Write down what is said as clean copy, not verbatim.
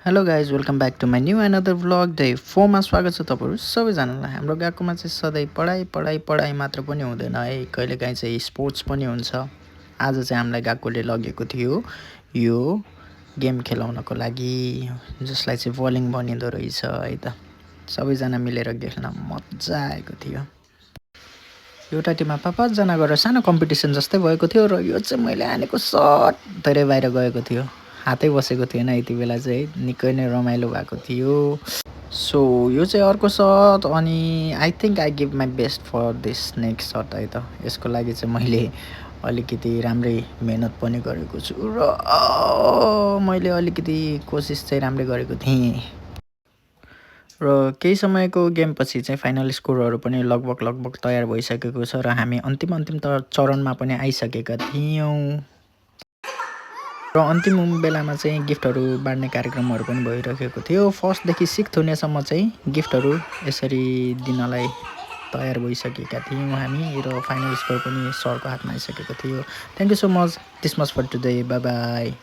Hello guys welcome back to my new another vlog day 4 मा स्वागत छ तपाईँहरू सबैजनालाई। हाम्रो गएकोमा चाहिँ सधैँ पढाइ पढाइ पढाइ मात्र पनि हुँदैन है, कहिलेकाहीँ चाहिँ स्पोर्ट्स पनि हुन्छ। आज चाहिँ हामीलाई गएकोले लगेको थियो यो गेम खेलाउनको लागि, जसलाई चाहिँ बलिङ भनिँदो रहेछ है त। सबैजना मिलेर खेल्न मजा आएको थियो। एउटा टिममा 5-5जना गरेर सानो कम्पिटिसन जस्तै भएको थियो र यो चाहिँ मैले हानेको सट धेरै बाहिर गएको थियो, हातै बसेको थिएन यति बेला चाहिँ निकै नै रमाइलो भएको थियो। सो यो चाहिँ अर्को सट अनि I think I give my best for this next shot है त। यसको लागि चाहिँ मैले अलिकति राम्रै मेहनत पनि गरेको छु र मैले अलिकति कोसिस चाहिँ राम्रै गरेको थिएँ। र केही समयको गेमपछि चाहिँ फाइनल स्कोरहरू पनि लगभग तयार भइसकेको छ र हामी अन्तिम चरणमा पनि आइसकेका थियौँ। र अन्तिम बेलामा चाहिँ गिफ्टहरू बाँड्ने कार्यक्रमहरू पनि भइरहेको थियो। फर्स्टदेखि 6th हुनेसम्म चाहिँ गिफ्टहरू यसरी दिनलाई तयार भइसकेका थियौँ हामी र फाइनल स्कोर पनि सरको हातमा आइसकेको थियो। Thank you so much, this much for today, bye by.